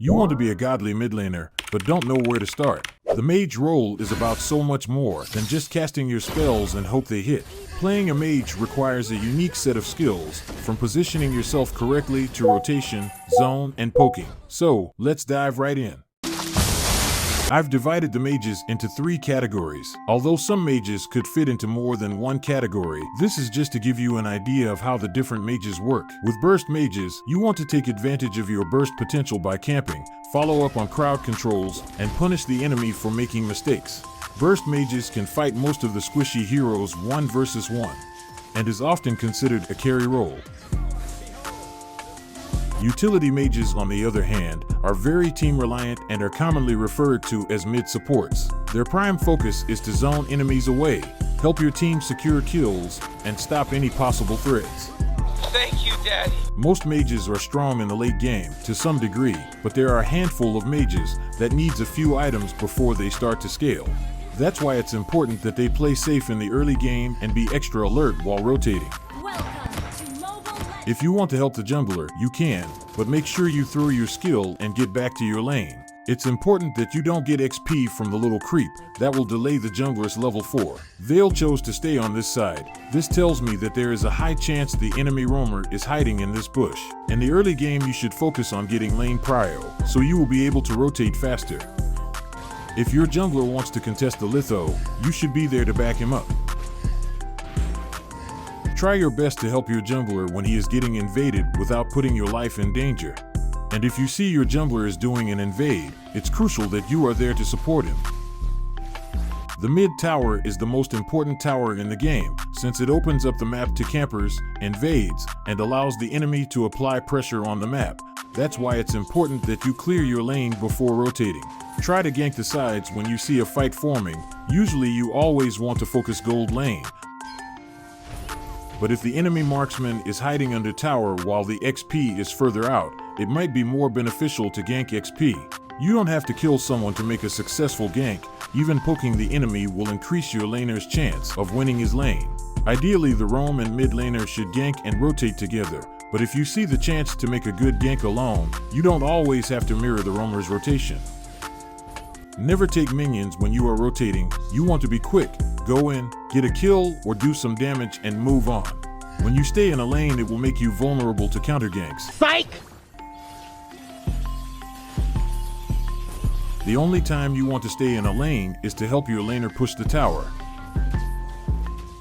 You want to be a godly mid laner, but don't know where to start. The mage role is about so much more than just casting your spells and hope they hit. Playing a mage requires a unique set of skills, from positioning yourself correctly to rotation, zone, and poking. So, let's dive right in. I've divided the mages into 3 categories. Although some mages could fit into more than one category, this is just to give you an idea of how the different mages work. With burst mages, you want to take advantage of your burst potential by camping, follow up on crowd controls, and punish the enemy for making mistakes. Burst mages can fight most of the squishy heroes 1 versus 1, and is often considered a carry role. Utility mages, on the other hand, are very team-reliant and are commonly referred to as mid-supports. Their prime focus is to zone enemies away, help your team secure kills, and stop any possible threats. Thank you, Daddy. Most mages are strong in the late game, to some degree, but there are a handful of mages that needs a few items before they start to scale. That's why it's important that they play safe in the early game and be extra alert while rotating. If you want to help the jungler, you can, but make sure you throw your skill and get back to your lane. It's important that you don't get XP from the little creep, that will delay the jungler's level 4. Vale chose to stay on this side. This tells me that there is a high chance the enemy roamer is hiding in this bush. In the early game, you should focus on getting lane prio, so you will be able to rotate faster. If your jungler wants to contest the litho, you should be there to back him up. Try your best to help your jungler when he is getting invaded without putting your life in danger. And if you see your jungler is doing an invade, it's crucial that you are there to support him. The mid tower is the most important tower in the game, since it opens up the map to campers, invades, and allows the enemy to apply pressure on the map. That's why it's important that you clear your lane before rotating. Try to gank the sides when you see a fight forming. Usually you always want to focus gold lane. But if the enemy marksman is hiding under tower while the XP is further out, it might be more beneficial to gank XP. You don't have to kill someone to make a successful gank. Even poking the enemy will increase your laner's chance of winning his lane. Ideally, the roam and mid laner should gank and rotate together, but if you see the chance to make a good gank alone, you don't always have to mirror the roamer's rotation. Never take minions when you are rotating. You want to be quick, go in, get a kill, or do some damage and move on. When you stay in a lane, it will make you vulnerable to counter ganks. Spike! The only time you want to stay in a lane is to help your laner push the tower.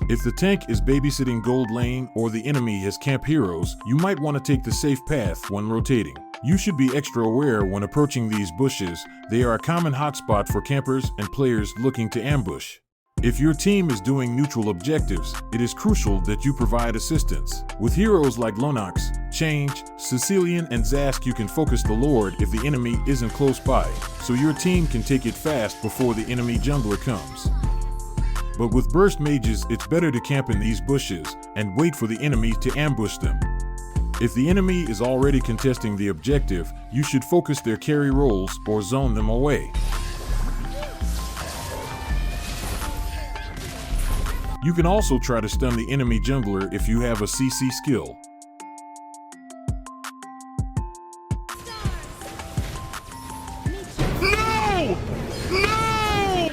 If the tank is babysitting gold lane or the enemy has camp heroes, you might want to take the safe path when rotating. You should be extra aware when approaching these bushes. They are a common hotspot for campers and players looking to ambush. If your team is doing neutral objectives, it is crucial that you provide assistance. With heroes like Lonox, Change, Sicilian, and Zask, you can focus the Lord if the enemy isn't close by, so your team can take it fast before the enemy jungler comes. But with burst mages, it's better to camp in these bushes and wait for the enemy to ambush them. If the enemy is already contesting the objective, you should focus their carry roles or zone them away. You can also try to stun the enemy jungler if you have a CC skill. No! No!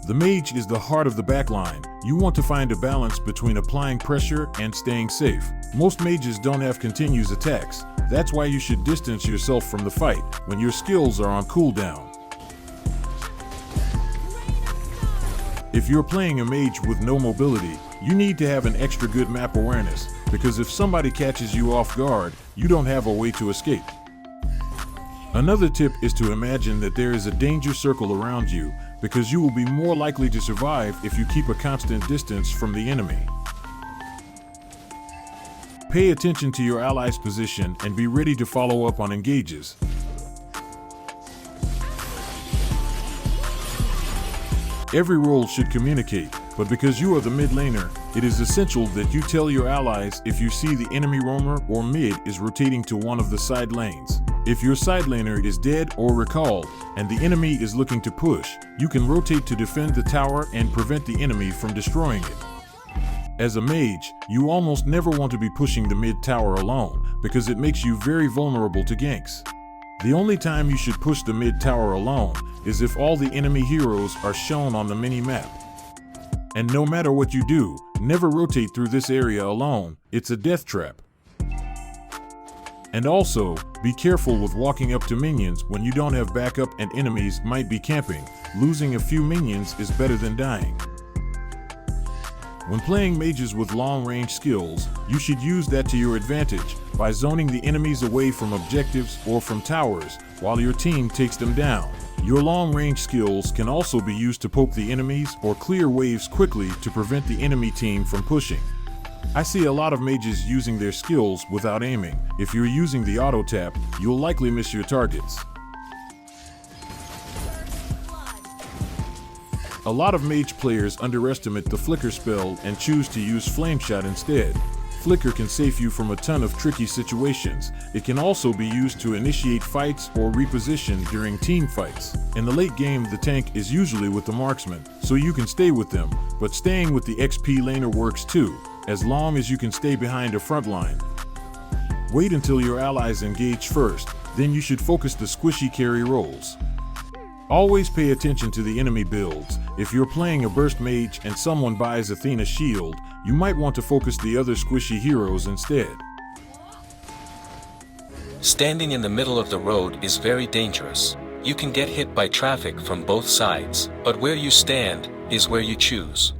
The mage is the heart of the backline. You want to find a balance between applying pressure and staying safe. Most mages don't have continuous attacks. That's why you should distance yourself from the fight when your skills are on cooldown. If you're playing a mage with no mobility, you need to have an extra good map awareness, because if somebody catches you off guard, you don't have a way to escape. Another tip is to imagine that there is a danger circle around you, because you will be more likely to survive if you keep a constant distance from the enemy. Pay attention to your ally's position and be ready to follow up on engages. Every role should communicate, but because you are the mid laner, it is essential that you tell your allies if you see the enemy roamer or mid is rotating to one of the side lanes. If your side laner is dead or recalled, and the enemy is looking to push, you can rotate to defend the tower and prevent the enemy from destroying it. As a mage, you almost never want to be pushing the mid tower alone because it makes you very vulnerable to ganks. The only time you should push the mid tower alone is if all the enemy heroes are shown on the mini-map. And no matter what you do, never rotate through this area alone, it's a death trap. And also, be careful with walking up to minions when you don't have backup and enemies might be camping. Losing a few minions is better than dying. When playing mages with long-range skills, you should use that to your advantage by zoning the enemies away from objectives or from towers while your team takes them down. Your long-range skills can also be used to poke the enemies or clear waves quickly to prevent the enemy team from pushing. I see a lot of mages using their skills without aiming. If you're using the auto tap, you'll likely miss your targets. A lot of mage players underestimate the flicker spell and choose to use flame shot instead. Flicker can save you from a ton of tricky situations. It can also be used to initiate fights or reposition during team fights. In the late game, the tank is usually with the marksman, so you can stay with them, but staying with the XP laner works too, as long as you can stay behind a front line. Wait until your allies engage first, then you should focus the squishy carry roles. Always pay attention to the enemy builds. If you're playing a burst mage and someone buys Athena's shield, you might want to focus the other squishy heroes instead. Standing in the middle of the road is very dangerous. You can get hit by traffic from both sides, but where you stand is where you choose.